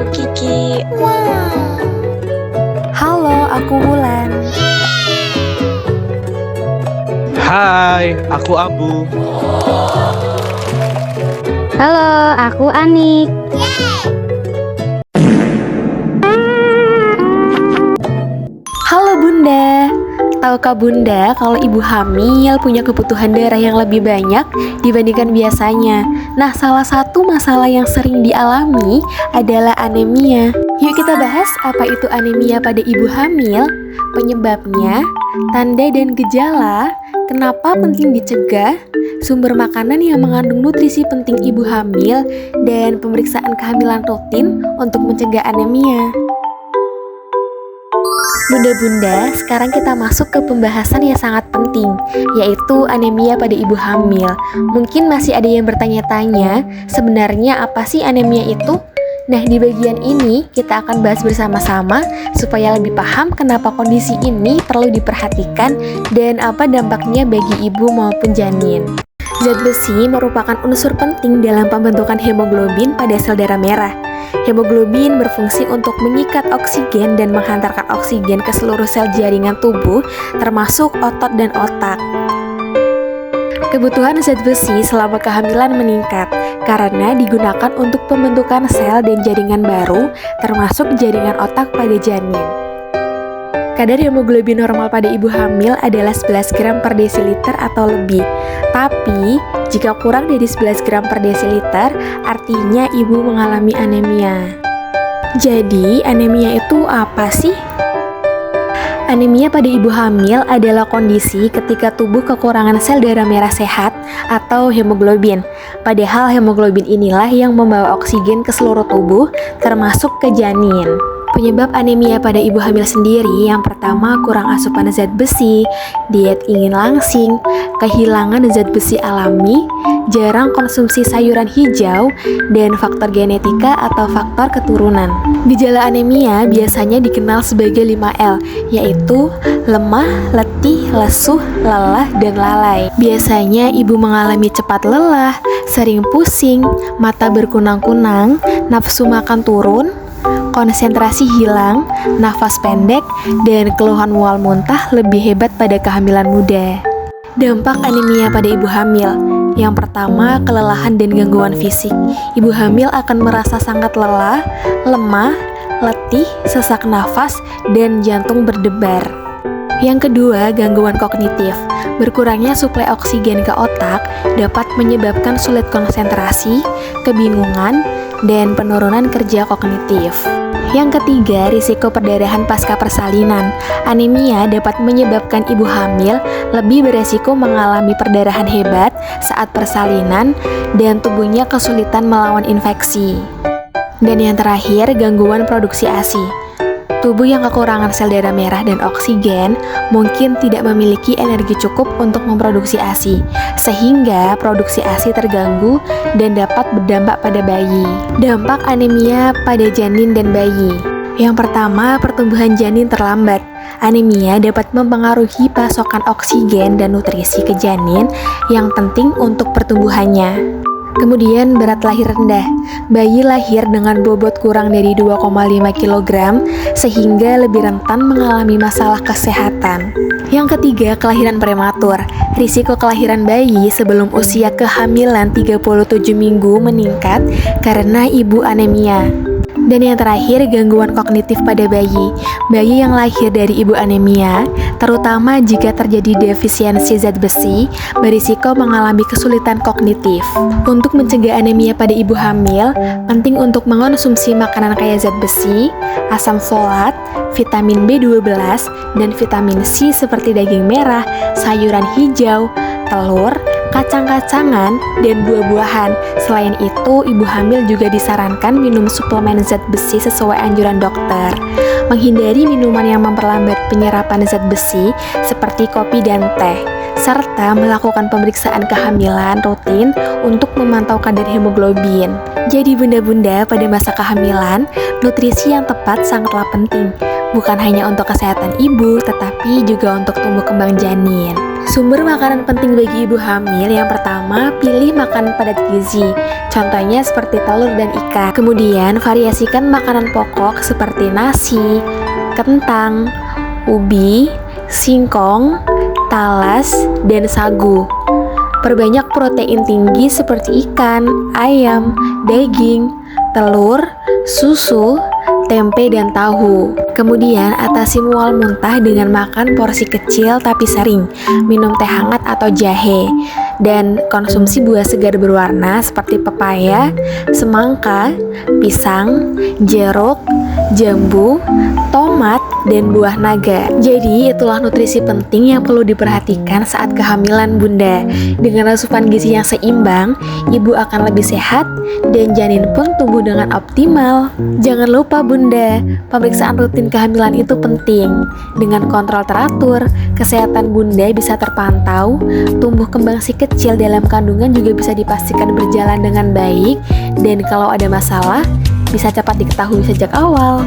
aku Kiki. Halo, aku Wulan. Hai, aku Abu. Halo, aku Anik. Halo Bunda. Tahukah Bunda kalau ibu hamil punya kebutuhan darah yang lebih banyak dibandingkan biasanya? Nah, salah satu masalah yang sering dialami adalah anemia. Yuk kita bahas apa itu anemia pada ibu hamil, penyebabnya, tanda dan gejala, kenapa penting dicegah, sumber makanan yang mengandung nutrisi penting ibu hamil, dan pemeriksaan kehamilan rutin untuk mencegah anemia. Bunda-bunda, sekarang kita masuk ke pembahasan yang sangat penting, yaitu anemia pada ibu hamil. Mungkin masih ada yang bertanya-tanya, sebenarnya apa sih anemia itu? Nah, di bagian ini kita akan bahas bersama-sama supaya lebih paham kenapa kondisi ini perlu diperhatikan dan apa dampaknya bagi ibu maupun janin. Zat besi merupakan unsur penting dalam pembentukan hemoglobin pada sel darah merah. Hemoglobin berfungsi untuk mengikat oksigen dan menghantarkan oksigen ke seluruh sel jaringan tubuh, termasuk otot dan otak. Kebutuhan zat besi selama kehamilan meningkat karena digunakan untuk pembentukan sel dan jaringan baru, termasuk jaringan otak pada janin. Kadar hemoglobin normal pada ibu hamil adalah 11 gram per desiliter atau lebih. Tapi, jika kurang dari 11 gram per desiliter, artinya ibu mengalami anemia. Jadi, anemia itu apa sih? Anemia pada ibu hamil adalah kondisi ketika tubuh kekurangan sel darah merah sehat atau hemoglobin. Padahal hemoglobin inilah yang membawa oksigen ke seluruh tubuh, termasuk ke janin. Penyebab anemia pada ibu hamil sendiri yang pertama kurang asupan zat besi, diet ingin langsing, kehilangan zat besi alami, jarang konsumsi sayuran hijau, dan faktor genetika atau faktor keturunan. Gejala anemia biasanya dikenal sebagai 5L, yaitu lemah, letih, lesuh, lelah, dan lalai. Biasanya ibu mengalami cepat lelah, sering pusing, mata berkunang-kunang, nafsu makan turun, konsentrasi hilang, nafas pendek, dan keluhan mual muntah lebih hebat pada kehamilan muda. Dampak anemia pada ibu hamil. Yang pertama, kelelahan dan gangguan fisik. Ibu hamil akan merasa sangat lelah, lemah, letih, sesak nafas, dan jantung berdebar. Yang kedua, gangguan kognitif. Berkurangnya suplai oksigen ke otak dapat menyebabkan sulit konsentrasi, kebingungan, dan penurunan kerja kognitif. Yang ketiga, risiko perdarahan pasca persalinan. Anemia dapat menyebabkan ibu hamil lebih beresiko mengalami perdarahan hebat saat persalinan dan tubuhnya kesulitan melawan infeksi. Dan yang terakhir, gangguan produksi ASI. Tubuh yang kekurangan sel darah merah dan oksigen mungkin tidak memiliki energi cukup untuk memproduksi ASI, sehingga produksi ASI terganggu dan dapat berdampak pada bayi. Dampak anemia pada janin dan bayi. Yang pertama, pertumbuhan janin terlambat. Anemia dapat mempengaruhi pasokan oksigen dan nutrisi ke janin yang penting untuk pertumbuhannya. Kemudian berat lahir rendah. Bayi lahir dengan bobot kurang dari 2,5 kg sehingga lebih rentan mengalami masalah kesehatan. Yang ketiga, kelahiran prematur. Risiko kelahiran bayi sebelum usia kehamilan 37 minggu meningkat karena ibu anemia. Dan yang terakhir, gangguan kognitif pada bayi. Bayi yang lahir dari ibu anemia, terutama jika terjadi defisiensi zat besi, berisiko mengalami kesulitan kognitif. Untuk mencegah anemia pada ibu hamil, penting untuk mengonsumsi makanan kaya zat besi, asam folat, vitamin B12, dan vitamin C seperti daging merah, sayuran hijau, telur, kacang-kacangan, dan buah-buahan. Selain itu, ibu hamil juga disarankan minum suplemen zat besi sesuai anjuran dokter. Menghindari minuman yang memperlambat penyerapan zat besi seperti kopi dan teh, serta melakukan pemeriksaan kehamilan rutin untuk memantau kadar hemoglobin. Jadi bunda-bunda, pada masa kehamilan, nutrisi yang tepat sangatlah penting. bukan hanya untuk kesehatan ibu, tetapi juga untuk tumbuh kembang janin. Sumber makanan penting bagi ibu hamil yang pertama, pilih makanan padat gizi. Contohnya seperti telur dan ikan. Kemudian, variasikan makanan pokok seperti nasi, kentang, ubi, singkong, talas, dan sagu. Perbanyak protein tinggi seperti ikan, ayam, daging, telur, susu, tempe, dan tahu. Kemudian atasi mual muntah dengan makan porsi kecil tapi sering, minum teh hangat atau jahe, dan konsumsi buah segar berwarna seperti pepaya, semangka, pisang, jeruk, jambu, tomat, dan buah naga. Jadi itulah nutrisi penting yang perlu diperhatikan saat kehamilan bunda. Dengan asupan gizi yang seimbang, ibu akan lebih sehat dan janin pun tumbuh dengan optimal. Jangan lupa bunda, pemeriksaan rutin kehamilan itu penting. Dengan kontrol teratur, kesehatan bunda bisa terpantau, tumbuh kembang si kecil dalam kandungan juga bisa dipastikan berjalan dengan baik, dan kalau ada masalah, bisa cepat diketahui sejak awal.